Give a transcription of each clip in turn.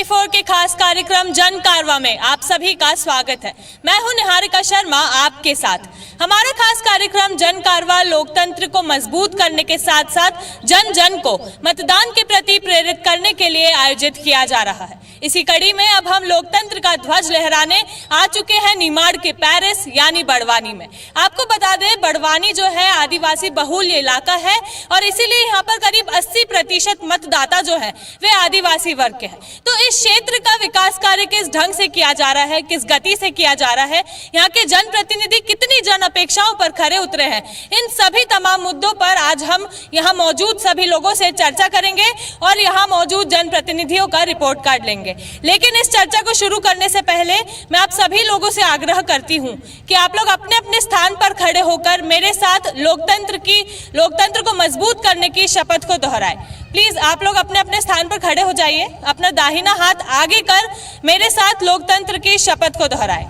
24 के खास कार्यक्रम जन कारवां में आप सभी का स्वागत है। मैं हूं निहारिका शर्मा आपके साथ। हमारा खास कार्यक्रम जन कारवां लोकतंत्र को मजबूत करने के साथ साथ जन जन को मतदान के प्रति प्रेरित करने के लिए आयोजित किया जा रहा है। इसी कड़ी में अब हम लोकतंत्र का ध्वज लहराने आ चुके हैं निमाड़ के पैरिस यानी बड़वानी में। आपको बता दें, बड़वानी जो है आदिवासी बहुल इलाका है और इसीलिए यहाँ पर करीब 80% मतदाता जो है वे आदिवासी वर्ग के हैं। तो इस क्षेत्र का विकास कार्य किस ढंग से किया जा रहा है, किस गति से किया जा रहा है, यहाँ के जनप्रतिनिधि कितनी जन अपेक्षाओं पर खरे उतरे हैं, इन सभी तमाम मुद्दों पर आज हम यहाँ मौजूद सभी लोगों से चर्चा करेंगे और यहाँ मौजूद जनप्रतिनिधियों का रिपोर्ट कार्ड लेंगे। लेकिन इस चर्चा को शुरू करने से पहले मैं आप सभी लोगों से आग्रह करती हूं कि आप लोग अपने अपने स्थान पर खड़े होकर मेरे साथ लोकतंत्र को मजबूत करने की शपथ को दोहराएं। प्लीज आप लोग अपने अपने स्थान पर खड़े हो जाइए, अपना दाहिना हाथ आगे कर मेरे साथ लोकतंत्र की शपथ को दोहराएं।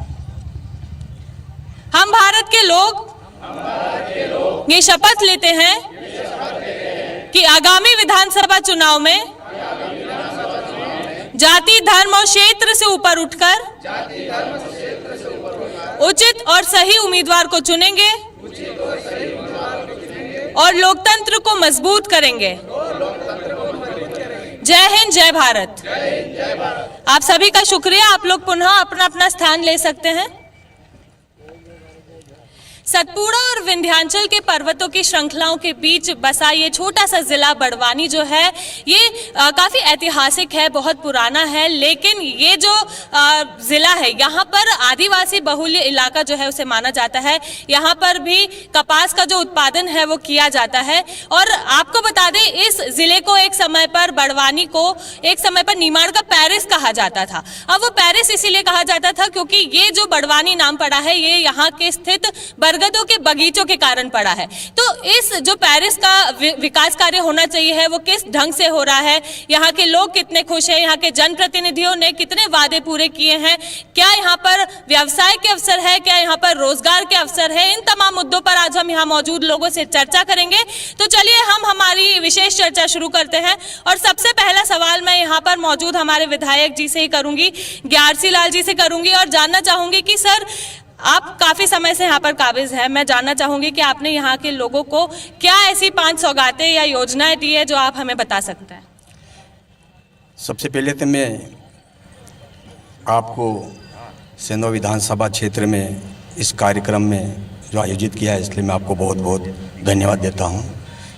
हम भारत के लोग ये शपथ लेते हैं कि आगामी विधानसभा चुनाव में जाति, धर्म और क्षेत्र से ऊपर उठकर उचित और सही उम्मीदवार को चुनेंगे और लोकतंत्र को मजबूत करेंगे। जय हिंद, जय भारत। आप सभी का शुक्रिया। आप लोग पुनः अपना अपना स्थान ले सकते हैं। सतपुड़ा और विंध्याचल के पर्वतों की श्रृंखलाओं के बीच बसा ये छोटा सा जिला बड़वानी जो है ये काफ़ी ऐतिहासिक है, बहुत पुराना है। लेकिन ये जो ज़िला है यहाँ पर आदिवासी बहुल्य इलाका जो है उसे माना जाता है। यहाँ पर भी कपास का जो उत्पादन है वो किया जाता है। और आपको बता दें, इस ज़िले को एक समय पर बड़वानी को एक समय पर निमाड़ का पैरिस कहा जाता था। अब वो पैरिस इसीलिए कहा जाता था क्योंकि ये जो बड़वानी नाम पड़ा है ये यहाँ के स्थित बरगदों के बगीचों के कारण पड़ा है। तो इस जो पैरिस का विकास कार्य होना चाहिए है वो किस ढंग से हो रहा है, यहाँ के लोग कितने खुश हैं, यहाँ के जनप्रतिनिधियों ने कितने वादे पूरे किए हैं, क्या यहाँ पर व्यवसाय के अवसर है, क्या यहाँ पर रोजगार के अवसर है, इन तमाम मुद्दों पर आज हम यहाँ मौजूद लोगों से चर्चा करेंगे। तो चलिए हम हमारी विशेष चर्चा शुरू करते हैं। और सबसे पहला सवाल मैं यहाँ पर मौजूद हमारे विधायक जी से ही करूंगी, ग्यारसी लाल जी से करूंगी और जानना चाहूंगी कि सर, आप काफ़ी समय से यहाँ पर काबिज हैं। मैं जानना चाहूँगी कि आपने यहाँ के लोगों को क्या ऐसी 5 सौगातें या योजनाएं दी है जो आप हमें बता सकते हैं। सबसे पहले तो मैं आपको सेंधवा विधानसभा क्षेत्र में इस कार्यक्रम में जो आयोजित किया है इसलिए मैं आपको बहुत बहुत धन्यवाद देता हूँ।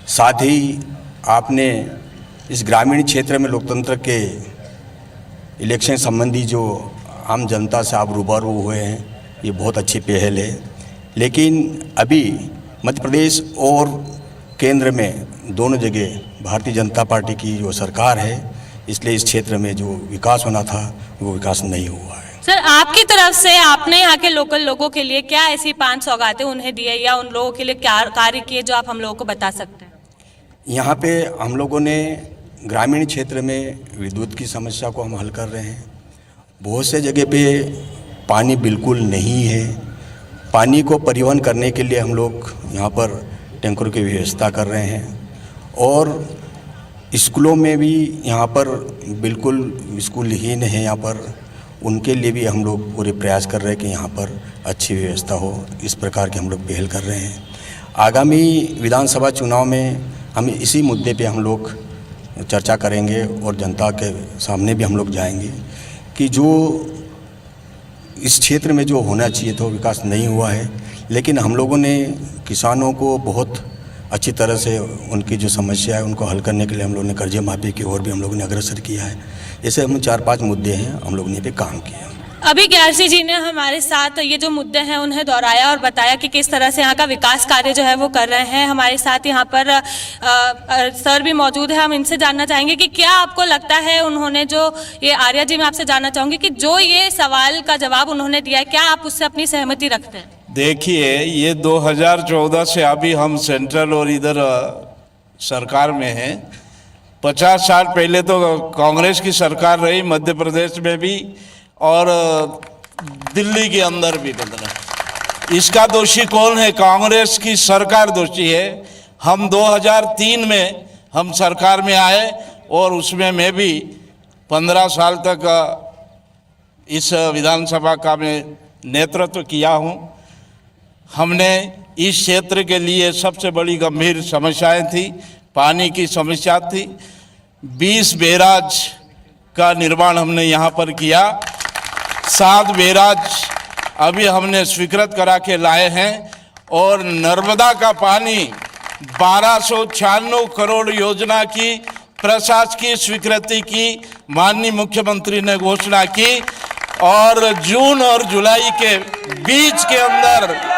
साथ ही आपने इस ग्रामीण क्षेत्र में लोकतंत्र के इलेक्शन संबंधी जो आम जनता से आप रूबरू हुए हैं ये बहुत अच्छी पहल है। लेकिन अभी मध्य प्रदेश और केंद्र में दोनों जगह भारतीय जनता पार्टी की जो सरकार है इसलिए इस क्षेत्र में जो विकास होना था वो विकास नहीं हुआ है। सर, आपकी तरफ से आपने यहाँ के लोकल लोगों के लिए क्या ऐसी 5 सौगातें उन्हें दी है या उन लोगों के लिए क्या कार्य किए जो आप हम लोगों को बता सकते हैं। यहाँ पे हम लोगों ने ग्रामीण क्षेत्र में विद्युत की समस्या को हम हल कर रहे हैं। बहुत से जगह पे पानी बिल्कुल नहीं है। पानी को परिवहन करने के लिए हम लोग यहाँ पर टैंकर की व्यवस्था कर रहे हैं और स्कूलों में भी यहाँ पर बिल्कुल स्कूलहीन है, यहाँ पर उनके लिए भी हम लोग पूरे प्रयास कर रहे हैं कि यहाँ पर अच्छी व्यवस्था हो। इस प्रकार की हम लोग पहल कर रहे हैं। आगामी विधानसभा चुनाव में हम इसी मुद्दे पे हम लोग चर्चा करेंगे और जनता के सामने भी हम लोग जाएंगे कि जो इस क्षेत्र में जो होना चाहिए था विकास नहीं हुआ है। लेकिन हम लोगों ने किसानों को बहुत अच्छी तरह से उनकी जो समस्या है उनको हल करने के लिए हम लोगों ने कर्जे माफी की ओर भी हम लोगों ने अग्रसर किया है। ऐसे हम 4-5 मुद्दे हैं हम लोगों ने पे काम किया। अभी ग्यारसी जी ने हमारे साथ ये जो मुद्दे हैं उन्हें दोहराया और बताया कि किस तरह से यहाँ का विकास कार्य जो है वो कर रहे हैं। हमारे साथ यहाँ पर सर भी मौजूद है। हम इनसे जानना चाहेंगे कि क्या आपको लगता है उन्होंने जो ये आर्या जी, मैं आपसे जानना चाहूँगी कि जो ये सवाल का जवाब उन्होंने दिया है क्या आप उससे अपनी सहमति रखते हैं। देखिए, ये 2014 से अभी हम सेंट्रल और इधर सरकार में हैं। 50 साल पहले तो कांग्रेस की सरकार रही, मध्य प्रदेश में भी और दिल्ली के अंदर भी। मतलब इसका दोषी कौन है? कांग्रेस की सरकार दोषी है। हम 2003 में हम सरकार में आए और उसमें मैं भी 15 साल तक इस विधानसभा का मैं नेतृत्व किया हूँ। हमने इस क्षेत्र के लिए सबसे बड़ी गंभीर समस्याएं थी, पानी की समस्या थी। 20 बैराज का निर्माण हमने यहाँ पर किया। 7 बैराज अभी हमने स्वीकृत करा के लाए हैं और नर्मदा का पानी 1296 करोड़ योजना की प्रशासकीय स्वीकृति की माननीय मुख्यमंत्री ने घोषणा की और जून और जुलाई के बीच के अंदर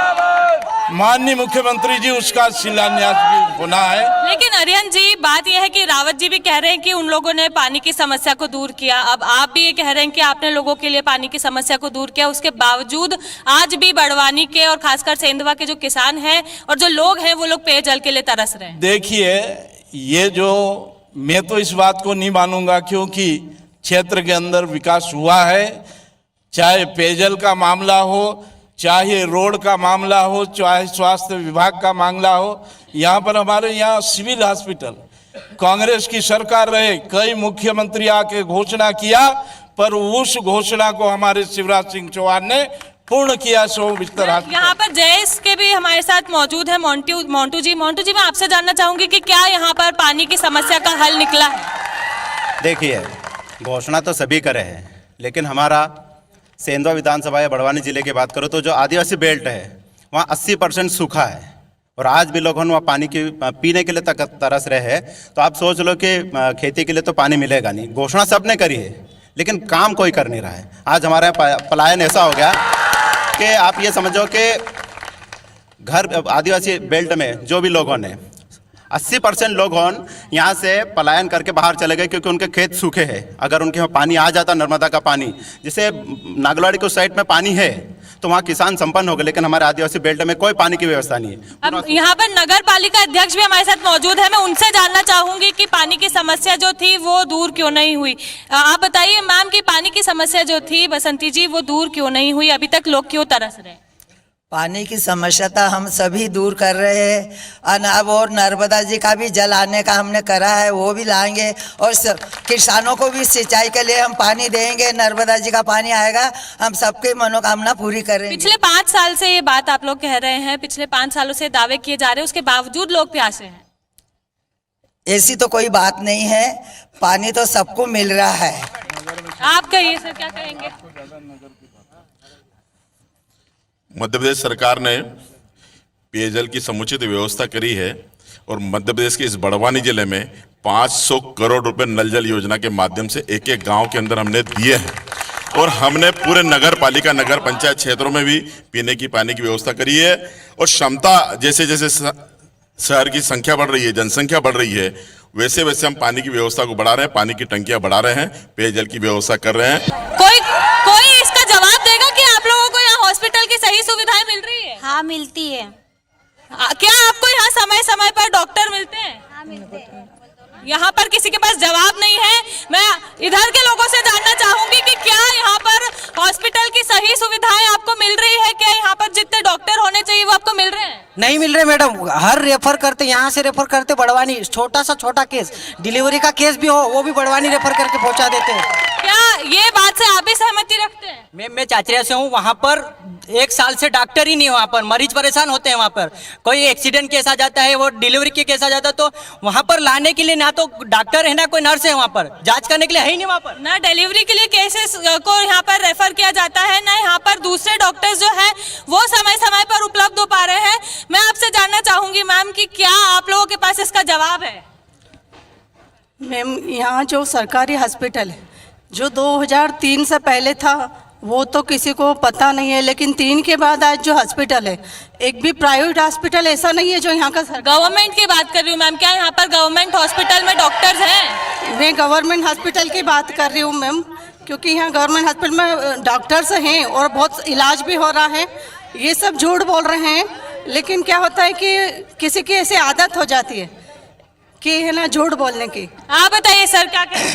माननीय मुख्यमंत्री जी उसका शिलान्यास भी होना है। लेकिन अरिहंत जी, बात यह है कि रावत जी भी कह रहे हैं कि उन लोगों ने पानी की समस्या को दूर किया। अब आप भी ये कह रहे हैं कि आपने लोगों के लिए पानी की समस्या को दूर किया, उसके बावजूद आज भी बड़वानी के और खासकर सेंधवा के जो किसान हैं और जो लोग हैं वो लोग पेयजल के लिए तरस रहे हैं। देखिए, ये जो मैं तो इस बात को नहीं मानूंगा, क्योंकि क्षेत्र के अंदर विकास हुआ है, चाहे पेयजल का मामला हो, चाहे रोड का मामला हो, चाहे स्वास्थ्य विभाग का मामला हो। यहाँ पर हमारे यहाँ सिविल हॉस्पिटल कांग्रेस की सरकार रहे, कई मुख्यमंत्री आके घोषणा किया, पर उस घोषणा को हमारे शिवराज सिंह चौहान ने पूर्ण किया। 100 बिस्तर यहाँ पर जयेश के भी हमारे साथ मौजूद है मोंटू जी, मैं आपसे जानना चाहूंगी कि क्या यहाँ पर पानी की समस्या का हल निकला है? देखिए, घोषणा तो सभी करे हैं, लेकिन हमारा सेंधवा विधानसभा या बड़वानी जिले की बात करो तो जो आदिवासी बेल्ट है वहाँ 80% सूखा है और आज भी लोग वहाँ पानी की पीने के लिए तक तरस रहे हैं। तो आप सोच लो कि खेती के लिए तो पानी मिलेगा नहीं। घोषणा सबने करी है लेकिन काम कोई कर नहीं रहा है। आज हमारे पलायन ऐसा हो गया कि आप ये समझो कि घर आदिवासी बेल्ट में जो भी लोगों ने 80% लोग यहाँ से पलायन करके बाहर चले गए क्योंकि उनके खेत सूखे हैं। अगर उनके यहाँ पानी आ जाता, नर्मदा का पानी, जैसे नागलवाड़ी को साइड में पानी है तो वहाँ किसान संपन्न हो गए, लेकिन हमारे आदिवासी बेल्ट में कोई पानी की व्यवस्था नहीं है। अब यहाँ पर नगर पालिका अध्यक्ष भी हमारे साथ मौजूद है, मैं उनसे जानना चाहूंगी कि पानी की समस्या जो थी वो दूर क्यों नहीं हुई। आप बताइए मैम कि पानी की समस्या जो थी बसंती जी वो दूर क्यों नहीं हुई, अभी तक लोग क्यों तरस रहे? पानी की समस्या तो हम सभी दूर कर रहे हैं। अब और नर्मदा जी का भी जल आने का हमने करा है, वो भी लाएंगे और किसानों को भी सिंचाई के लिए हम पानी देंगे। नर्मदा जी का पानी आएगा, हम सबकी मनोकामना पूरी करेंगे। पिछले 5 साल से ये बात आप लोग कह रहे हैं, पिछले 5 सालों से दावे किए जा रहे हैं, उसके बावजूद लोग प्यासे हैं। ऐसी तो कोई बात नहीं है, पानी तो सबको मिल रहा है। आप कहिए सर, क्या कहेंगे? मध्य प्रदेश सरकार ने पेयजल की समुचित व्यवस्था करी है और मध्य प्रदेश के इस बड़वानी जिले में 500 करोड़ रुपए नल जल योजना के माध्यम से एक एक गांव के अंदर हमने दिए हैं और हमने पूरे नगर पालिका, नगर पंचायत क्षेत्रों में भी पीने की पानी की व्यवस्था करी है। और क्षमता जैसे जैसे शहर की संख्या बढ़ रही है, जनसंख्या बढ़ रही है, वैसे वैसे हम पानी की व्यवस्था को बढ़ा रहे हैं, पानी की टंकियां बढ़ा रहे हैं, पेयजल की व्यवस्था कर रहे हैं। कोई इसका जवाब देगा कि आप लोगों को यहाँ हॉस्पिटल की सही सुविधाएं मिल रही है? हाँ, मिलती है। क्या आपको यहाँ समय समय पर डॉक्टर मिलते हैं? हाँ, मिलते हैं। यहाँ पर किसी के पास जवाब नहीं है। मैं इधर के लोगों से जानना चाहूंगी कि क्या यहाँ पर हॉस्पिटल की सही सुविधाएं आपको मिल रही है? क्या यहाँ पर जितने डॉक्टर होने चाहिए वो आपको मिल रहे हैं? नहीं मिल रहे मैडम। हर रेफर करते, यहाँ से रेफर करते बड़वानी, छोटा सा छोटा केस, डिलीवरी का केस भी हो वो भी बड़वानी रेफर करके पहुँचा देते हैं। क्या ये बात से आप भी सहमति रखते हैं? मैं चाचरिया से हूँ। वहाँ पर 1 साल से डॉक्टर ही नहीं, वहाँ पर मरीज परेशान होते हैं। वहाँ पर कोई एक्सीडेंट केस आ जाता है, वो डिलीवरी के केस आ जाता है, तो वहाँ पर लाने के लिए ना तो डॉक्टर है ना कोई नर्स है, वहाँ पर जांच करने के लिए है ही नहीं। वहाँ पर ना डिलीवरी के लिए केसेस को यहाँ पर रेफर किया जाता है, ना यहाँ पर दूसरे डॉक्टर्स जो है वो समय समय पर उपलब्ध हो पा रहे हैं। मैं आपसे जानना चाहूंगी मैम कि क्या आप लोगों के पास इसका जवाब है? मैम, यहाँ जो सरकारी हॉस्पिटल है जो 2003 से पहले था वो तो किसी को पता नहीं है, लेकिन 3 के बाद आज जो हॉस्पिटल है, एक भी प्राइवेट हॉस्पिटल ऐसा नहीं है जो यहाँ का गवर्नमेंट की बात कर रही हूँ मैम। क्या यहाँ पर गवर्नमेंट हॉस्पिटल में डॉक्टर्स हैं? मैं गवर्नमेंट हॉस्पिटल की बात कर रही हूँ मैम, क्योंकि यहाँ गवर्नमेंट हॉस्पिटल में डॉक्टर्स हैं और बहुत इलाज भी हो रहा है। ये सब झूठ बोल रहे हैं, लेकिन क्या होता है कि किसी की ऐसी आदत हो जाती है कि है ना झूठ बोलने की। आप बताइए सर, क्या कहें?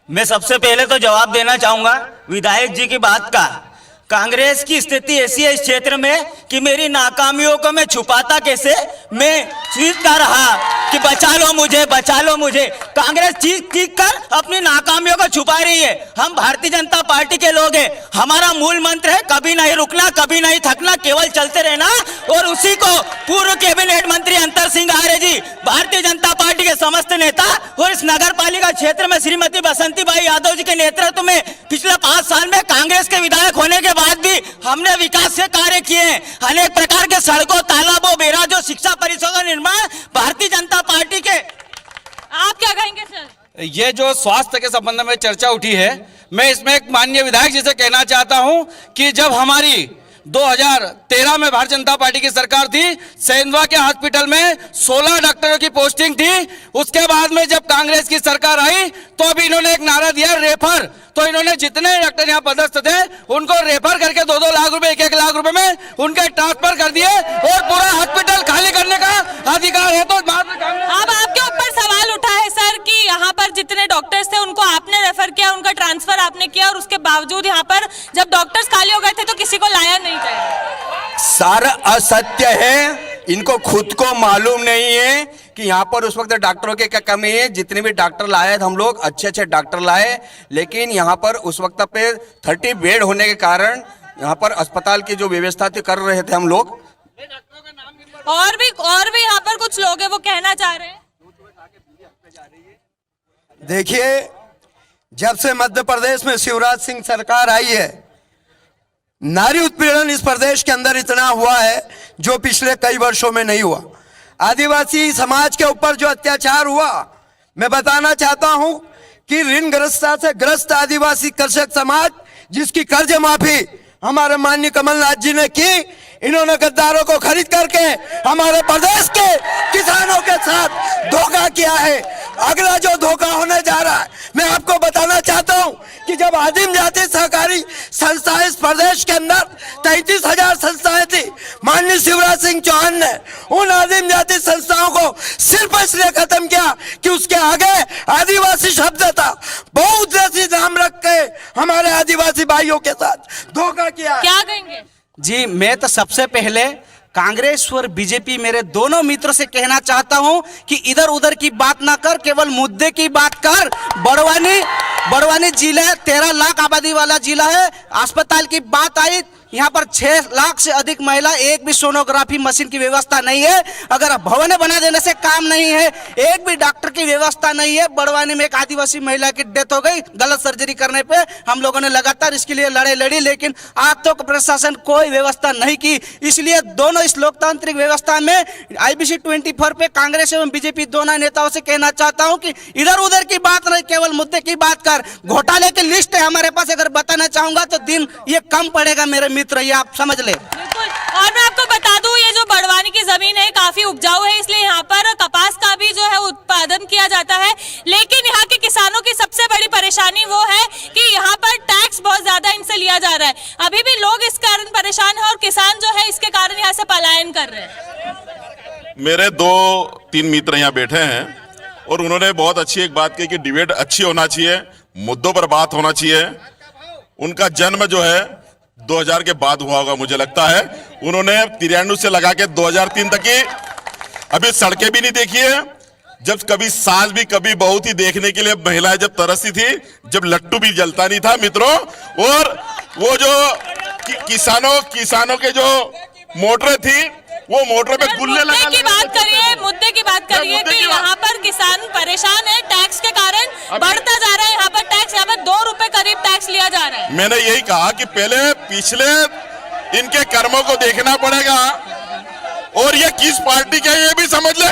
मैं सबसे पहले तो जवाब देना चाहूंगा विधायक जी की बात का। कांग्रेस की स्थिति ऐसी है इस क्षेत्र में कि मेरी नाकामियों को मैं छुपाता कैसे, मैं सोचता रहा कि बचा लो मुझे। कांग्रेस चीख चीख कर अपनी नाकामियों को छुपा रही है। हम भारतीय जनता पार्टी के लोग हैं, हमारा मूल मंत्र है कभी नहीं रुकना, कभी नहीं थकना, केवल चलते रहना। और उसी को पूर्व कैबिनेट मंत्री अंतर सिंह आर्य जी, भारतीय जनता पार्टी के समस्त नेता और इस नगर पालिका क्षेत्र में श्रीमती बसंतीबाई यादव जी के नेतृत्व में पिछले 5 साल में कांग्रेस के विधायक होने के बाद भी हमने विकास के कार्य किए हैं। अनेक प्रकार के सड़कों, तालाबों, बैराजों, शिक्षा परिसरों का निर्माण भारतीय जनता पार्टी के। आप क्या कहेंगे सर? ये जो स्वास्थ्य के संबंध में चर्चा उठी है, मैं इसमें एक माननीय विधायक जी से कहना चाहता हूं कि जब हमारी 2013 में भारतीय जनता पार्टी की सरकार थी, सेंधवा के हॉस्पिटल में 16 डॉक्टरों की पोस्टिंग थी। उसके बाद में जब कांग्रेस की सरकार आई तो अभी इन्होंने एक नारा दिया रेफर, तो इन्होंने जितने डॉक्टर यहाँ पदस्थ थे उनको रेफर करके 2-2 लाख रुपए, 1-1 लाख रुपए में उनके ट्रांसफर कर दिए और पूरा हॉस्पिटल खाली करने का अधिकार है। तो अब आपके ऊपर सवाल उठा है सर कि यहाँ पर जितने डॉक्टर्स थे उनको आपने रेफर किया, उनका ट्रांसफर आपने किया और उसके बावजूद यहाँ पर जब डॉक्टर्स खाली हो गए थे तो किसी को लाया नहीं गया। सारा असत्य है, इनको खुद को मालूम नहीं है कि यहाँ पर उस वक्त डॉक्टरों की क्या कमी है। जितने भी डॉक्टर लाए हम लोग अच्छे डॉक्टर लाए, लेकिन यहाँ पर उस वक्त पे 30 बेड होने के कारण यहाँ पर अस्पताल की जो व्यवस्था थी कर रहे थे हम लोग। और भी यहाँ पर कुछ लोग हैं वो कहना चाह रहे हैं। देखिए, जब से मध्य प्रदेश में शिवराज सिंह सरकार आई है, नारी उत्पीड़न इस प्रदेश के अंदर इतना हुआ है जो पिछले कई वर्षों में नहीं हुआ। आदिवासी समाज के ऊपर जो अत्याचार हुआ, मैं बताना चाहता हूं कि ऋणग्रस्तता से ग्रस्त आदिवासी कृषक समाज जिसकी कर्ज माफी हमारे माननीय कमलनाथ जी ने की, इन्होंने गद्दारों को खरीद करके हमारे प्रदेश के किसानों के साथ धोखा किया है। अगला जो धोखा होने जा रहा है, मैं आपको बताना चाहता हूं कि जब आदिम जाति सहकारी संस्थाएं इस प्रदेश के अंदर 33,000 संस्थाएं थी, माननीय शिवराज सिंह चौहान ने उन आदिम जाति संस्थाओं को सिर्फ इसलिए खत्म किया कि उसके आगे आदिवासी शब्द था। बहुत जैसी नाम रख के हमारे आदिवासी भाइयों के साथ धोखा किया। क्या कहेंगे जी? मैं तो सबसे पहले कांग्रेस और बीजेपी मेरे दोनों मित्रों से कहना चाहता हूं कि इधर उधर की बात ना कर, केवल मुद्दे की बात कर। बड़वानी जिला 13 लाख आबादी वाला जिला है। अस्पताल की बात आई, यहाँ पर 6 लाख से अधिक महिला, एक भी सोनोग्राफी मशीन की व्यवस्था नहीं है। अगर भवन बना देने से काम नहीं है, एक भी डॉक्टर की व्यवस्था नहीं है। बड़वानी में एक आदिवासी महिला की डेथ हो गई गलत सर्जरी करने पे। हम लोगों ने लगातार इसके लिए लड़ी, लेकिन आज तक प्रशासन कोई व्यवस्था नहीं की। इसलिए दोनों इस लोकतांत्रिक व्यवस्था में IBC 24 पे कांग्रेस एवं बीजेपी दोनों नेताओं से कहना चाहता हूं कि इधर उधर की बात नहीं, केवल मुद्दे की बात कर। घोटाले की लिस्ट है हमारे पास, अगर बताना चाहूंगा तो दिन ये कम पड़ेगा मेरे मित्र, ये आप समझ ले। बिल्कुल। और मैं आपको बता दूं, ये जो बड़वानी की जमीन है काफी उपजाऊ है, इसलिए यहाँ पर कपास का भी जो है उत्पादन किया जाता है। लेकिन यहाँ के किसानों की सबसे बड़ी परेशानी वो है कि यहाँ पर टैक्स बहुत ज्यादा इनसे लिया जा रहा है। अभी भी लोग इस कारण परेशान है और किसान जो है इसके कारण यहाँ से पलायन कर रहे हैं। मेरे 2-3 मित्र यहाँ बैठे हैं और उन्होंने बहुत अच्छी एक बात कही कि डिबेट अच्छी होना चाहिए, मुद्दों पर बात होना चाहिए। उनका जन्म जो है 2000 के बाद हुआ होगा मुझे लगता है। उन्होंने 93 से लगा के 2003 तक की अभी सड़कें भी नहीं देखी है। जब कभी सास भी कभी बहुत ही देखने के लिए महिलाएं जब तरसती थी, जब लट्टू भी जलता नहीं था मित्रों। और वो जो किसानों के जो मोटरें थी, वो मोटर पे गुल्ले लगा मुद्दे की बात करिए कि यहाँ पर किसान परेशान है टैक्स के कारण, बढ़ता जा रहा है यहाँ पर टैक्स। यहाँ पर 2 रुपए करीब टैक्स लिया जा रहा है। मैंने यही कहा कि पहले पिछले इनके कर्मों को देखना पड़ेगा और ये किस पार्टी के, ये भी समझ ले।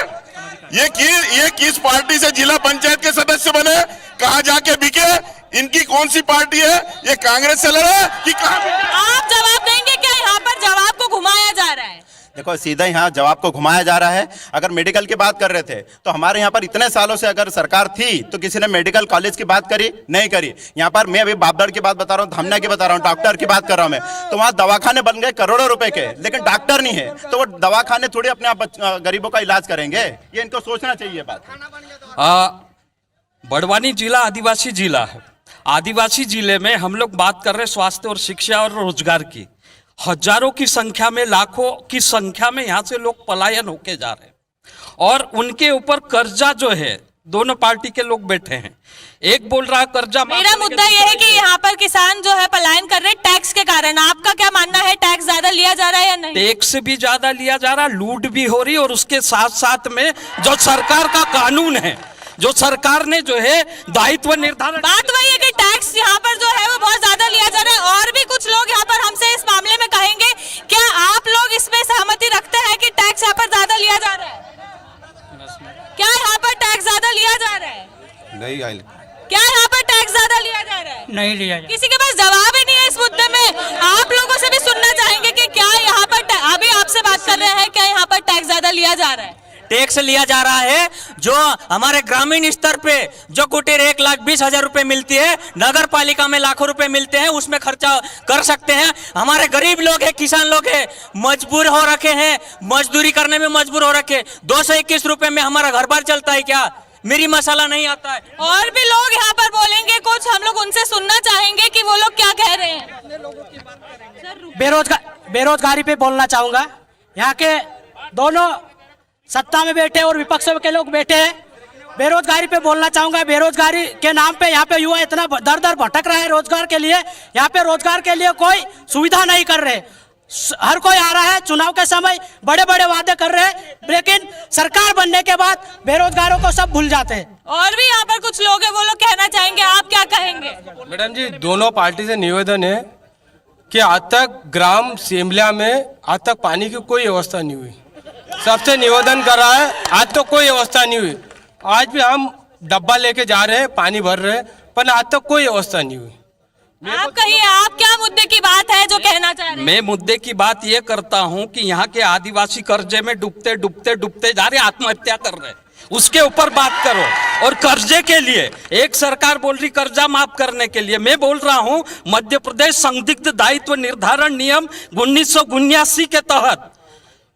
ये किस पार्टी से जिला पंचायत के सदस्य बने, कहाँ जाके बिके, इनकी कौन सी पार्टी है, ये कांग्रेस से लड़े कि कहाँ? आप जवाब देंगे क्या? यहाँ पर जवाब को घुमाया जा रहा है। देखो, सीधा यहाँ जवाब को घुमाया जा रहा है। अगर मेडिकल की बात कर रहे थे तो हमारे यहाँ पर इतने सालों से अगर सरकार थी तो किसी ने मेडिकल कॉलेज की बात करी? नहीं करी। यहाँ पर मैं अभी बापगढ़ की बात बता रहा हूँ, धामना की बता रहा हूँ, डॉक्टर की बात कर रहा हूँ मैं, तो वहाँ दवाखाने बन गए करोड़ों रुपए के, लेकिन डॉक्टर नहीं है। तो वो दवाखाने थोड़ी अपने आप गरीबों का इलाज करेंगे? ये इनको सोचना चाहिए बात। बड़वानी जिला आदिवासी जिला है। आदिवासी जिले में हम लोग बात कर रहे हैं स्वास्थ्य और शिक्षा और रोजगार की। हजारों की संख्या में, लाखों की संख्या में यहाँ से लोग पलायन होके जा रहे हैं और उनके ऊपर कर्जा जो है, दोनों पार्टी के लोग बैठे हैं, एक बोल रहा है कर्जा। मेरा मुद्दा यह है कि यहाँ पर किसान जो है पलायन कर रहे हैं टैक्स के कारण। आपका क्या मानना है, टैक्स ज्यादा लिया जा रहा है या नहीं? टैक्स भी ज्यादा लिया जा रहा है, लूट भी हो रही, और उसके साथ साथ में जो सरकार का कानून है, जो सरकार ने जो है दायित्व निर्धारण, बात वही है कि टैक्स यहाँ पर जो है वो बहुत ज्यादा लिया जा रहा है। और भी कुछ लोग यहाँ पर हमसे इस मामले में कहेंगे, क्या आप लोग इसमें सहमति रखते हैं कि टैक्स यहाँ पर ज्यादा लिया जा रहा है? क्या यहाँ पर टैक्स ज्यादा लिया जा रहा है? नहीं, क्या यहाँ पर टैक्स ज्यादा लिया जा रहा है? नहीं लिया जा किसी के पास जवाब ही नहीं है इस मुद्दे में। आप लोगों से भी सुनना चाहेंगे कि क्या यहाँ पर अभी आपसे बात कर रहे हैं, क्या यहाँ पर टैक्स ज्यादा लिया जा रहा है? टैक्स लिया जा रहा है। जो हमारे ग्रामीण स्तर पे जो कुटीर 1,20,000 रुपए मिलती है, नगर पालिका में लाखों रुपए मिलते हैं, उसमें खर्चा कर सकते हैं। हमारे गरीब लोग हैं, किसान लोग हैं, मजबूर हो रखे हैं, मजदूरी करने में मजबूर हो रखे। 221 रुपए में हमारा घर बार चलता है क्या? मेरी मसाला नहीं आता है। और भी लोग यहाँ पर बोलेंगे कुछ, हम लोग उनसे सुनना चाहेंगे कि वो लोग क्या कह रहे हैं। बेरोजगारी पे बोलना चाहूंगा। यहाँ के दोनों सत्ता में बैठे और विपक्ष के लोग बैठे हैं, बेरोजगारी पे बोलना चाहूंगा। बेरोजगारी के नाम पे यहाँ पे युवा इतना दर दर भटक रहा है रोजगार के लिए। यहाँ पे रोजगार के लिए कोई सुविधा नहीं कर रहे। हर कोई आ रहा है चुनाव के समय, बड़े बड़े वादे कर रहे हैं, लेकिन सरकार बनने के बाद बेरोजगारों को सब भूल जाते हैं। और भी यहाँ पर कुछ लोग हैं, वो लोग कहना चाहेंगे, आप क्या कहेंगे? मैडम जी, दोनों पार्टी से निवेदन है कि आज तक ग्राम सिमला में आज तक पानी की कोई व्यवस्था नहीं हुई। सबसे निवेदन कर रहा है, आज तो कोई व्यवस्था नहीं हुई। आज भी हम डब्बा लेके जा रहे हैं, पानी भर रहे हैं, पर आज तक कोई व्यवस्था नहीं हुई। आप कहिए, आप क्या मुद्दे की बात है जो कहना चाह रहे हैं? मैं मुद्दे की बात ये करता हूँ कि यहाँ के आदिवासी कर्जे में डूबते डूबते डूबते जा रहे, आत्महत्या कर रहे, उसके ऊपर बात करो। और कर्जे के लिए एक सरकार बोल रही कर्जा माफ करने के लिए, मैं बोल रहा हूँ मध्य प्रदेश संदिग्ध दायित्व निर्धारण नियम 1979 के तहत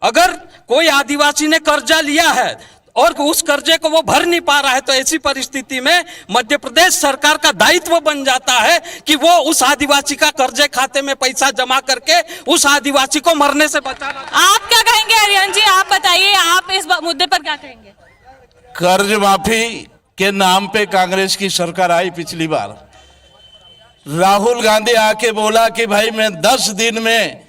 अगर कोई आदिवासी ने कर्जा लिया है और उस कर्जे को वो भर नहीं पा रहा है, तो ऐसी परिस्थिति में मध्य प्रदेश सरकार का दायित्व बन जाता है कि वो उस आदिवासी का कर्जे खाते में पैसा जमा करके उस आदिवासी को मरने से बचाना। आप क्या कहेंगे आर्यन जी, आप बताइए, आप इस मुद्दे पर क्या कहेंगे? कर्ज माफी के नाम पे कांग्रेस की सरकार आई पिछली बार, राहुल गांधी आके बोला कि भाई मैं 10 दिन में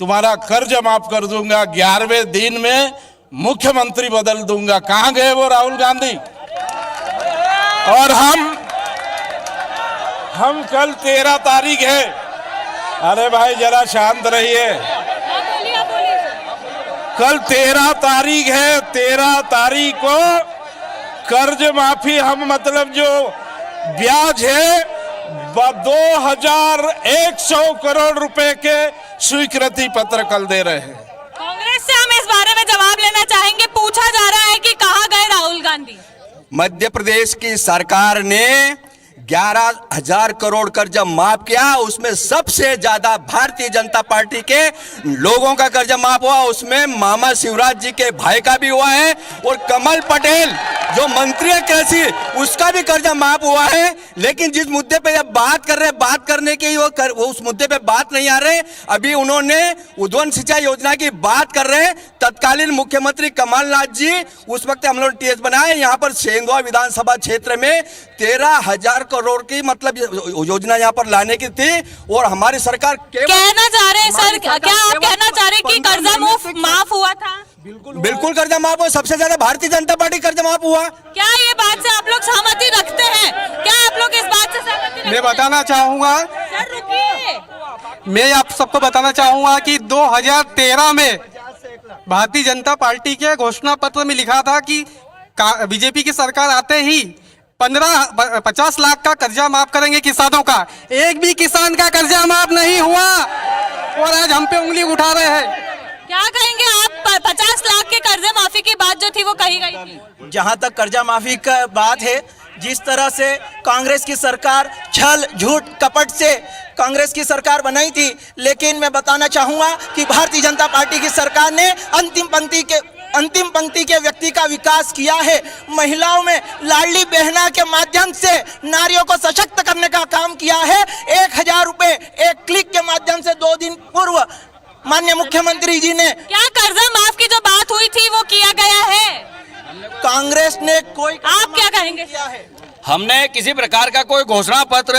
तुम्हारा कर्ज माफ कर दूंगा, 11वें दिन में मुख्यमंत्री बदल दूंगा। कहां गए वो राहुल गांधी? और हम कल 13 तारीख है, अरे भाई जरा शांत रहिए, कल 13 तारीख है, 13 तारीख को कर्ज माफी हम मतलब जो ब्याज है 2100 करोड़ रुपए के स्वीकृति पत्र कल दे रहे हैं। कांग्रेस से हम इस बारे में जवाब लेना चाहेंगे। पूछा जा रहा है कि कहां गए राहुल गांधी? मध्य प्रदेश की सरकार ने 11,000 करोड़ कर्जा माफ किया, उसमें सबसे ज्यादा भारतीय जनता पार्टी के लोगों का कर्जा माफ हुआ, उसमें मामा शिवराज जी के भाई का भी हुआ है, और कमल पटेल जो मंत्री है कृषि, उसका भी कर्जा माफ हुआ है। लेकिन जिस मुद्दे पे अब बात कर रहे हैं, बात करने के वो उस मुद्दे पे बात नहीं आ रहे। अभी उन्होंने उद्वन सिंचाई योजना की बात कर रहे हैं। तत्कालीन मुख्यमंत्री कमलनाथ जी, उस वक्त हम लोग टीएस बनाए, यहाँ पर सेंधवा विधानसभा क्षेत्र में 13,000 करोड़ की मतलब योजना यहाँ पर लाने की थी, और हमारी सरकार कहना चाह रहे हैं सर, क्या आप कहना चाह रहे हैं कि कर्जा माफ हुआ था? बिल्कुल कर्जा माफ हुआ, सबसे ज्यादा भारतीय जनता पार्टी कर्जा माफ हुआ। क्या ये बात से आप लोग सहमति रखते हैं? क्या आप लोग इस बात से सहमति रखते हैं? मैं बताना चाहूंगा, सर रुकिए, मैं आप सबको बताना चाहूंगा कि 2013 में भारतीय जनता पार्टी के घोषणा पत्र में लिखा था कि बीजेपी की सरकार आते ही 50 लाख का कर्जा माफ करेंगे किसानों का। एक भी किसान का कर्जा माफ नहीं हुआ, और आज हम पे उंगली उठा रहे हैं। क्या कहेंगे आप? 50 लाख के कर्जे माफी की बात जो थी वो कही गई थी। जहां तक कर्जा माफी का बात है, जिस तरह से कांग्रेस की सरकार छल झूठ कपट से कांग्रेस की सरकार बनाई थी, लेकिन मैं बताना चाहूंगा कि भारतीय जनता पार्टी की सरकार ने अंतिम पंक्ति के व्यक्ति का विकास किया है। महिलाओं में लाडली बहना के माध्यम से नारियों को सशक्त करने का काम किया है। 1,000 रुपए एक क्लिक के माध्यम से 2 दिन पूर्व माननीय मुख्यमंत्री जी ने, क्या कर्जा माफ की जो बात हुई थी वो किया गया है? आप क्या कहेंगे? हमने किसी प्रकार का कोई घोषणा पत्र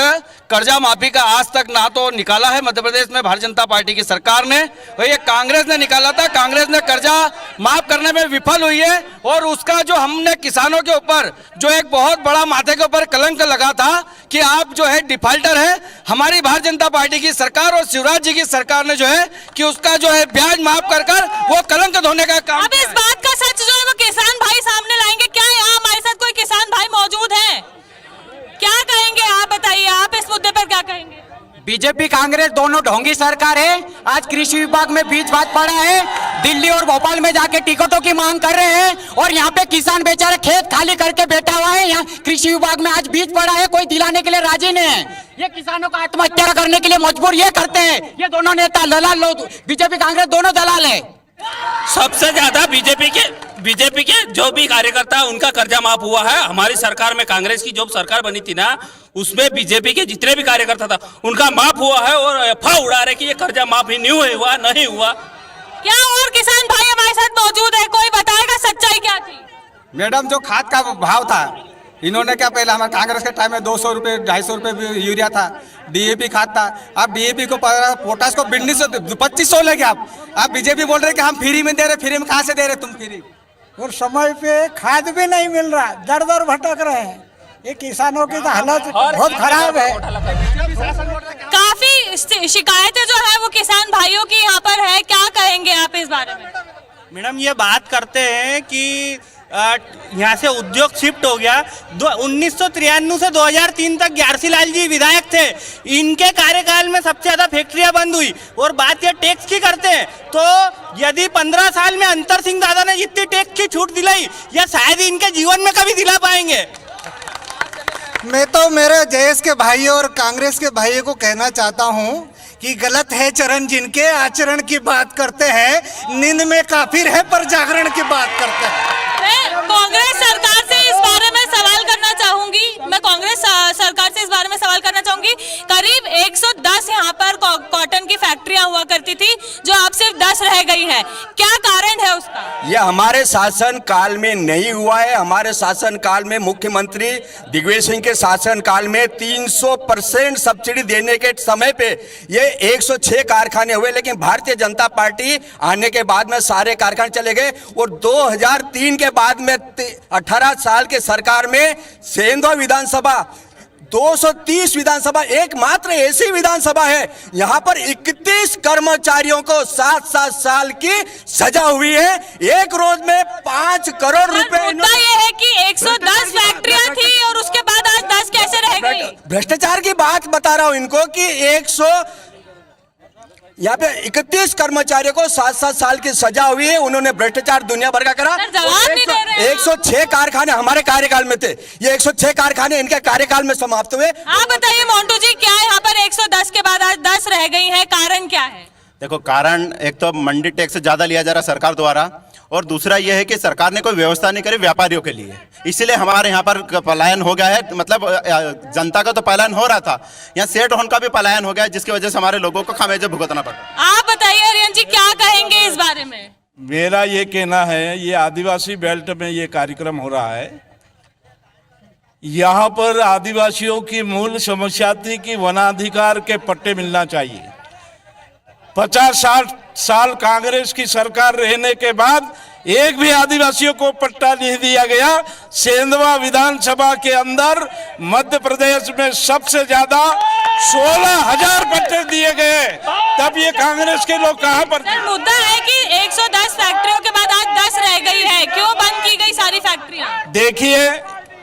कर्जा माफी का आज तक ना तो निकाला है मध्य प्रदेश में भारतीय जनता पार्टी की सरकार ने, और ये कांग्रेस ने निकाला था। कांग्रेस ने कर्जा माफ करने में विफल हुई है, और उसका जो हमने किसानों के ऊपर जो एक बहुत बड़ा माथे के ऊपर कलंक लगा था कि आप जो है डिफाल्टर है, हमारी भारतीय जनता पार्टी की सरकार और शिवराज जी की सरकार ने जो है कि उसका जो है ब्याज माफ कर वो कलंक धोने का काम। अब इस बात का सच जो है वो किसान भाई सामने लाएंगे। क्या यहाँ हमारे साथ कोई किसान भाई मौजूद है? क्या कहेंगे आप? बताइए, आप इस मुद्दे पर क्या कहेंगे? बीजेपी कांग्रेस दोनों ढोंगी सरकार है। आज कृषि विभाग में बीच बात पड़ा है, दिल्ली और भोपाल में जाके टिकटों की मांग कर रहे हैं, और यहाँ पे किसान बेचारा खेत खाली करके बैठा हुआ है। यहाँ कृषि विभाग में आज बीच पड़ा है, कोई दिलाने के लिए राजी नहीं है। ये किसानों को आत्महत्या करने के लिए मजबूर ये करते हैं। ये दोनों नेता दलाल लोग, बीजेपी कांग्रेस दोनों दलाल है। सबसे ज्यादा बीजेपी के जो भी कार्यकर्ता उनका कर्जा माफ हुआ है। हमारी सरकार में, कांग्रेस की जो सरकार बनी थी ना, उसमें बीजेपी के जितने भी कार्यकर्ता था उनका माफ हुआ है, और अफवाह उड़ा रहे कि ये कर्जा माफ ही नहीं हुआ। क्या और किसान भाई हमारे साथ मौजूद है? कोई बताएगा सच्चाई क्या थी? मैडम, जो खाद का भाव था, इन्होंने क्या पहले हमारे कांग्रेस के टाइम में 200 रुपये 250 रुपये यूरिया था, डीएपी खाद था। अब डीएपी को पोटास को 2500 ले गए। आप बीजेपी बोल रहे कि हम फ्री में दे रहे। फ्री में कहाँ से दे रहे तुम फ्री? और समय पे खाद भी नहीं मिल रहा, दर दर भटक रहे हैं। ये किसानों की तो हालत बहुत खराब है। काफी शिकायतें जो है वो किसान भाइयों की यहाँ पर है। क्या कहेंगे आप इस बारे में? मैडम, ये बात करते हैं कि यहाँ से उद्योग शिफ्ट हो गया। 1993 से 2003 तक ग्यारसी लाल जी विधायक थे, इनके कार्यकाल में सबसे ज्यादा फैक्ट्रियां बंद हुई। और बात ये टैक्स की करते हैं, तो यदि 15 साल में अंतर सिंह दादा ने जितनी टैक्स की छूट दिलाई, या शायद इनके जीवन में कभी दिला पाएंगे। मैं तो मेरे जयेश के भाई और कांग्रेस के भाइयों को कहना चाहता हूँ कि गलत है चरण जिनके, आचरण की बात करते हैं, नींद में काफिर है पर जागरण की बात करते हैं। मैं कांग्रेस सरकार से इस बारे में सवाल करना चाहूंगी। मैं कांग्रेस सरकार से इस बारे में सवाल करना चाहूंगी। करीब 110 यहाँ पर कॉटन की फैक्ट्रियां हुआ करती थी, जो अब सिर्फ 10 रह गई है। क्या कारण है उसका? यह हमारे शासन काल में नहीं हुआ है। हमारे शासन काल में मुख्यमंत्री दिग्विजय सिंह के शासन काल में 300% सब्सिडी देने के समय पे ये 106 कारखाने हुए, लेकिन भारतीय जनता पार्टी आने के बाद में सारे कारखाने चले गए। और 2003 के बाद में 18 साल के सरकार में सेंधवा विधानसभा 230 विधानसभा एकमात्र ऐसी विधानसभा है यहाँ पर 31 कर्मचारियों को 7-7 साल की सजा हुई है। एक रोज में 5 करोड़ रुपए। मुद्दा ये है कि 110 फैक्ट्रियां थी और उसके बाद आज 10 कैसे रह गई? भ्रष्टाचार की बात बता रहा हूँ इनको कि यहाँ पे 31 कर्मचारियों को 7-7 साल की सजा हुई है। उन्होंने भ्रष्टाचार दुनिया भर का करा। 106 कारखाने हमारे कार्यकाल में थे, ये 106 कारखाने इनके कार्यकाल में समाप्त हुए। आप बताइए मोन्टू जी, क्या यहाँ पर 110 के बाद आज 10 रह गई है? कारण क्या है? देखो, कारण एक तो मंडी टैक्स ज्यादा लिया जा रहा सरकार द्वारा, और दूसरा यह है कि सरकार ने कोई व्यवस्था नहीं करी व्यापारियों के लिए, इसीलिए हमारे यहाँ पर पलायन हो गया है। मतलब जनता का तो पलायन हो रहा था, यहाँ सेठ होन का भी पलायन हो गया है, जिसकी वजह से हमारे लोगों को खामियाजा भुगतना पड़ा। आप बताइए आर्यन जी, क्या कहेंगे इस बारे में? मेरा ये कहना है, ये आदिवासी बेल्ट में ये कार्यक्रम हो रहा है। यहाँ पर आदिवासियों की मूल समस्या थी कि वनाधिकार के पट्टे मिलना चाहिए। 50-60 साल कांग्रेस की सरकार रहने के बाद एक भी आदिवासियों को पट्टा नहीं दिया गया। सेंधवा विधानसभा के अंदर मध्य प्रदेश में सबसे ज्यादा 16,000 पट्टे दिए गए, तब ये कांग्रेस के लोग कहां पर थे? मुद्दा है कि 110 फैक्ट्रियों के बाद आज 10 रह गई है। क्यों बंद की गई सारी फैक्ट्रियां? देखिए,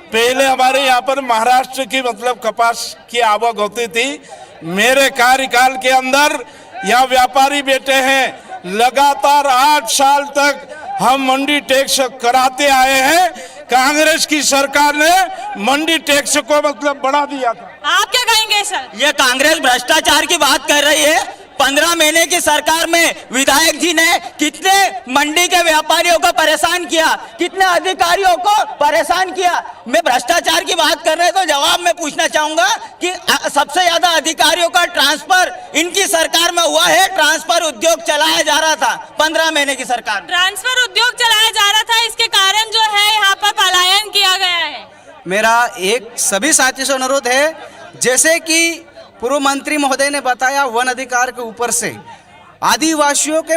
पहले हमारे यहाँ पर महाराष्ट्र की मतलब कपास की आवक होती थी। मेरे कार्यकाल के अंदर यहाँ व्यापारी बैठे हैं, लगातार 8 साल तक हम मंडी टैक्स कराते आए हैं। कांग्रेस की सरकार ने मंडी टैक्स को मतलब बढ़ा दिया था। आप क्या कहेंगे सर? ये कांग्रेस भ्रष्टाचार की बात कर रही है। 15 महीने की सरकार में विधायक जी ने कितने मंडी के व्यापारियों को परेशान किया, कितने अधिकारियों को परेशान किया। मैं भ्रष्टाचार की बात कर रहे तो जवाब में पूछना चाहूंगा कि सबसे ज्यादा अधिकारियों का ट्रांसफर इनकी सरकार में हुआ है। ट्रांसफर उद्योग चलाया जा रहा था 15 महीने की सरकार में। ट्रांसफर उद्योग चलाया जा रहा था, इसके कारण जो है यहाँ पर पलायन किया गया मेरा एक सभी साथियों से अनुरोध है, जैसे कि पूर्व मंत्री महोदय ने बताया, वन अधिकार के ऊपर से आदिवासियों के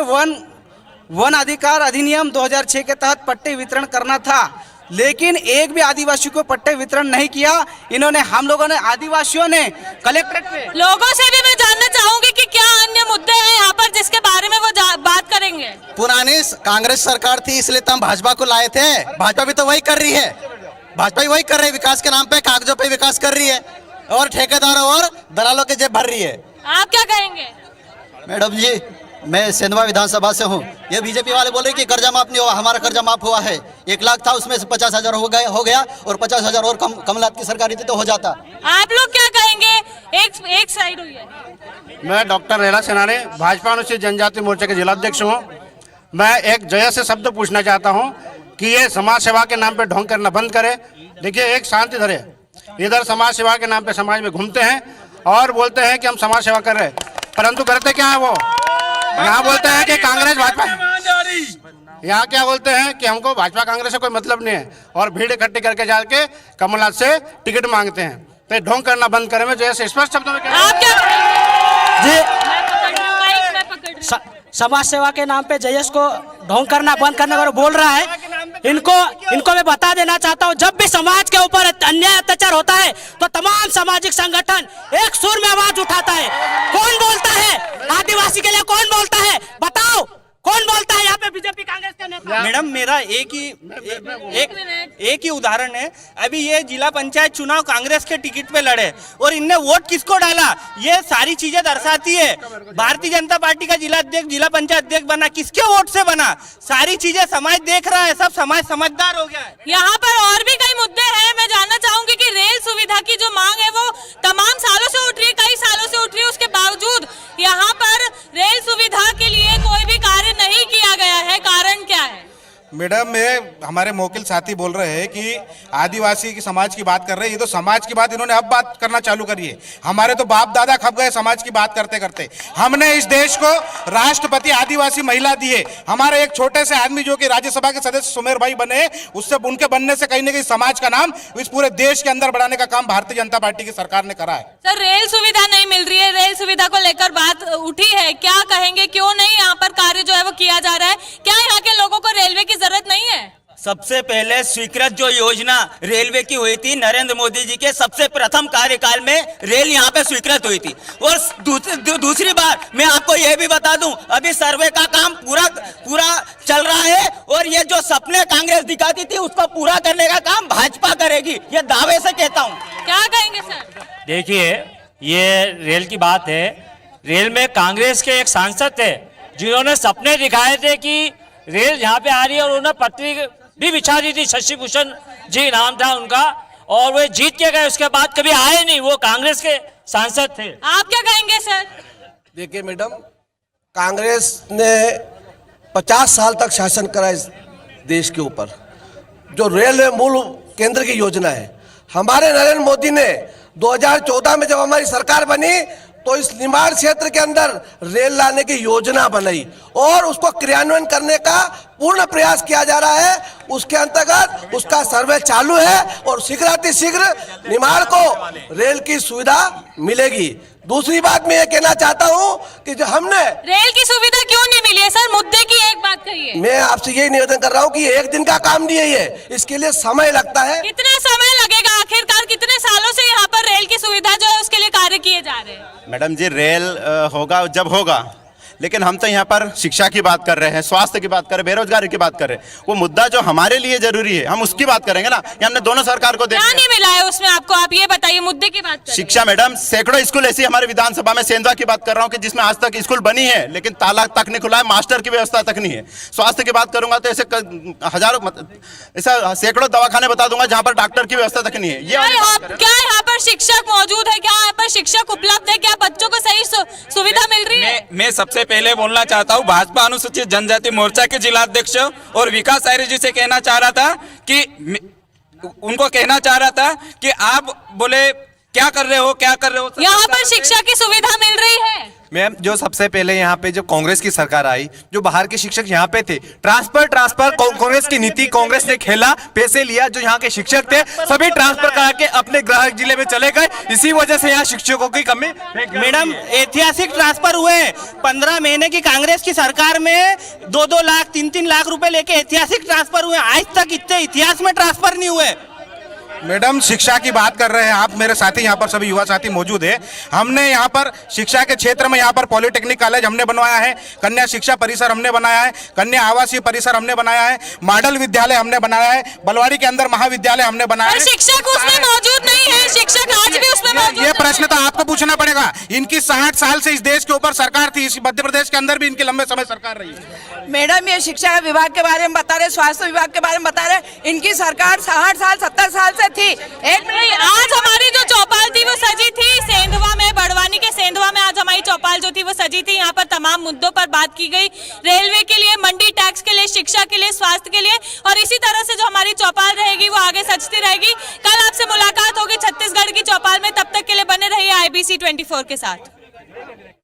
वन अधिकार अधिनियम 2006 के तहत पट्टे वितरण करना था, लेकिन एक भी आदिवासी को पट्टे वितरण नहीं किया इन्होंने। हम लोगों ने, आदिवासियों ने कलेक्ट्रेट पे लोगों से भी मैं जानना चाहूंगी कि क्या अन्य मुद्दे हैं यहाँ पर जिसके बारे में वो बात करेंगे। पुरानी कांग्रेस सरकार थी इसलिए तो हम भाजपा को लाए थे। भाजपा भी तो वही कर रही है, भाजपा भी वही कर रही है, विकास के नाम पे कागजों पे विकास कर रही है और ठेकेदारों और दलालों के जेब भर रही है। आप क्या कहेंगे? मैडम जी, मैं सेंधवा विधानसभा से हूँ। ये बीजेपी वाले बोल रहे कि कर्जा माफ नहीं हुआ, हमारा कर्जा माफ हुआ है। 1 लाख था, उसमें से 50,000 हो गया और 50,000 और कमलनाथ की सरकार थी तो हो जाता। आप लोग क्या कहेंगे? एक साइड हुई है। मैं डॉक्टर रेला सेनानी, भाजपा अनुसूचित जनजाति मोर्चे के जिलाध्यक्ष हूँ। मैं एक जय से शब्द पूछना चाहता हूँ कि ये समाज सेवा के नाम पे ढोंग करना बंद करे। देखिए, एक शांति धरे, इधर समाज सेवा के नाम पे समाज में घूमते हैं और बोलते हैं कि हम समाज सेवा कर रहे हैं, परंतु करते क्या है वो? यहाँ बोलते हैं कि कांग्रेस भाजपा, यहाँ क्या बोलते हैं कि हमको भाजपा कांग्रेस से कोई मतलब नहीं है और भीड़ इकट्ठी करके जाके कमलनाथ से टिकट मांगते हैं। तो ढोंग करना बंद करें। मैं जैसे स्पष्ट शब्दों में समाज सेवा के नाम पे जयेश को ढोंग करना बंद करने को बोल रहा है। इनको मैं बता देना चाहता हूँ, जब भी समाज के ऊपर अन्याय अत्याचार होता है तो तमाम सामाजिक संगठन एक सुर में आवाज उठाता है। कौन बोलता है आदिवासी के लिए? कौन बोलता है? बताओ, कौन बोलता है यहाँ पे? बीजेपी कांग्रेस के नेता। मैडम, मेरा एक ही उदाहरण है। अभी ये जिला पंचायत चुनाव कांग्रेस के टिकट पे लड़े और इनने वोट किसको डाला, ये सारी चीजें दर्शाती है। भारतीय जनता पार्टी का जिला अध्यक्ष, जिला पंचायत अध्यक्ष बना, किसके वोट से बना? सारी चीजें समाज देख रहा है, सब समाज समझदार हो गया है। यहाँ पर और भी कई मुद्दे हैं। मैं जानना चाहूंगी कि रेल सुविधा की जो मांग है वो तमाम सालों से उठ रही है, कई सालों से उठ रही है, उसके बावजूद यहाँ पर रेल सुविधा के लिए कोई भी कार्य नहीं किया गया है। कारण क्या है? मैडम, हमारे मोकिल साथी बोल रहे हैं कि आदिवासी की समाज की बात कर रहे हैं। ये तो समाज की बात इन्होंने अब बात करना चालू करी है। हमारे तो बाप दादा खप गए समाज की बात करते करते। हमने इस देश को राष्ट्रपति आदिवासी महिला दी है। हमारे एक छोटे से आदमी जो कि राज्यसभा के सदस्य सुमेर भाई बने, उससे उनके बनने से कहीं ना कहीं समाज का नाम इस पूरे देश के अंदर बढ़ाने का काम भारतीय जनता पार्टी की सरकार ने करा है। सर, रेल सुविधा नहीं मिल रही है, रेल सुविधा को लेकर बात उठी है, क्या कहेंगे? क्यों नहीं यहाँ पर कार्य जो है वो किया जा रहा है? क्या यहाँ के लोगों को रेलवे की जरूरत नहीं है? सबसे पहले स्वीकृत जो योजना रेलवे की हुई थी नरेंद्र मोदी जी के सबसे प्रथम कार्यकाल में रेल यहाँ पे स्वीकृत हुई थी। और दूसरी बात मैं आपको यह भी बता दूं, अभी सर्वे का काम पूरा चल रहा है और ये जो सपने कांग्रेस दिखाती थी उसको पूरा करने का काम भाजपा करेगी, ये दावे से कहता हूँ। क्या कहेंगे सर? देखिए, ये रेल की बात है। रेल में कांग्रेस के एक सांसद थे जिन्होंने सपने दिखाए थे कि रेल यहाँ पे आ रही है और उन्होंने पटरी भी बिछा दी थी। शशि भूषण जी नाम था उनका, और वो जीत के गए, उसके बाद कभी आए नहीं। वो कांग्रेस के सांसद थे। आप क्या कहेंगे सर? देखिए मैडम, कांग्रेस ने 50 साल तक शासन करा इस देश के ऊपर। जो रेल मूल केंद्र की योजना है, हमारे नरेंद्र मोदी ने 2014 में जब हमारी सरकार बनी तो इस निमाड़ क्षेत्र के अंदर रेल लाने की योजना बनाई और उसको क्रियान्वयन करने का पूर्ण प्रयास किया जा रहा है। उसके अंतर्गत उसका सर्वे चालू है और शीघ्र निमाड़ को रेल की सुविधा मिलेगी। दूसरी बात मैं ये कहना चाहता हूँ कि जो हमने रेल की सुविधा क्यों नहीं मिली है सर? मुद्दे की एक बात कहिए। मैं आपसे यही निवेदन कर रहा हूँ कि एक दिन का काम नहीं है ये, इसके लिए समय लगता है। कितना समय लगेगा? आखिरकार कितने सालों से यहाँ पर रेल की सुविधा जो है उसके लिए कार्य किए जा रहे हैं? मैडम जी, रेल होगा जब होगा, लेकिन हम तो यहाँ पर शिक्षा की बात कर रहे हैं, स्वास्थ्य की बात कर रहे हैं, बेरोजगारी की बात कर रहे हैं। वो मुद्दा जो हमारे लिए जरूरी है हम उसकी बात करेंगे ना। ये हमने दोनों सरकार को देखा। क्या नहीं मिला है उसमें आपको? आप ये बताइए, मुद्दे की बात करें। शिक्षा मैडम, सैकड़ों स्कूल ऐसी हमारे विधानसभा में, सेंधवा की बात कर रहा हूँ कि जिसमें आज तक स्कूल बनी है लेकिन ताला तक नहीं खुला है, मास्टर की व्यवस्था तक नहीं है। स्वास्थ्य की बात करूंगा तो ऐसे हजारों, ऐसा सैकड़ों दवाखाने बता दूंगा जहाँ पर डॉक्टर की व्यवस्था तक नहीं है। क्या यहाँ पर शिक्षक मौजूद है? क्या यहाँ पर शिक्षक उपलब्ध है? क्या बच्चों को सही सुविधा मिल रही है? मैं सबसे पहले बोलना चाहता हूँ, भाजपा अनुसूचित जनजाति मोर्चा के जिलाध्यक्ष और विकास आर्य जी से कहना चाह रहा था कि उनको कहना चाह रहा था कि आप बोले क्या कर रहे हो, क्या कर रहे हो? यहाँ पर शिक्षा की सुविधा मिल रही है? मैम जो सबसे पहले यहाँ पे जो कांग्रेस की सरकार आई, जो बाहर के शिक्षक यहाँ पे थे, ट्रांसफर कांग्रेस की नीति कांग्रेस ने खेला, पैसे लिया, जो यहाँ के शिक्षक थे सभी ट्रांसफर करा के अपने गृह जिले में चले गए। इसी वजह से यहाँ शिक्षकों की कमी। मैडम ऐतिहासिक ट्रांसफर हुए, 15 महीने की कांग्रेस की सरकार में 2-2 लाख 3-3 लाख रुपए लेके ऐतिहासिक ट्रांसफर हुए। आज तक इतने इतिहास में ट्रांसफर नहीं हुए। मैडम शिक्षा की बात कर रहे हैं आप, मेरे साथी यहाँ पर सभी युवा साथी मौजूद है। हमने यहाँ पर शिक्षा के क्षेत्र में यहाँ पर पॉलिटेक्निक कॉलेज हमने बनवाया है, कन्या शिक्षा परिसर हमने बनाया है, कन्या आवासीय परिसर हमने बनाया है, मॉडल विद्यालय हमने बनाया है, बलवाड़ी के अंदर महाविद्यालय हमने बनाया है। शिक्षक उसमें मौजूद नहीं है, शिक्षक आज भी उसमें मौजूद। ये प्रश्न तो आपको पूछना पड़ेगा। इनकी 60 साल से इस देश के ऊपर सरकार थी, इस मध्य प्रदेश के अंदर भी इनकी लंबे समय सरकार रही है। मैडम ये शिक्षा विभाग के बारे में बता रहे, स्वास्थ्य विभाग के बारे में बता रहे, इनकी सरकार 60 साल 70 साल से थी। एक मिनट, आज हमारी जो चौपाल थी वो सजी थी सेंधवा में, बड़वानी के सेंधवा में आज हमारी चौपाल जो थी वो सजी थी। यहाँ पर तमाम मुद्दों पर बात की गई, रेलवे के लिए, मंडी टैक्स के लिए, शिक्षा के लिए, स्वास्थ्य के लिए, और इसी तरह से जो हमारी चौपाल रहेगी वो आगे सजती रहेगी। कल आपसे मुलाकात होगी छत्तीसगढ़ की चौपाल में, तब तक के लिए बने रहिए IBC 24 के साथ।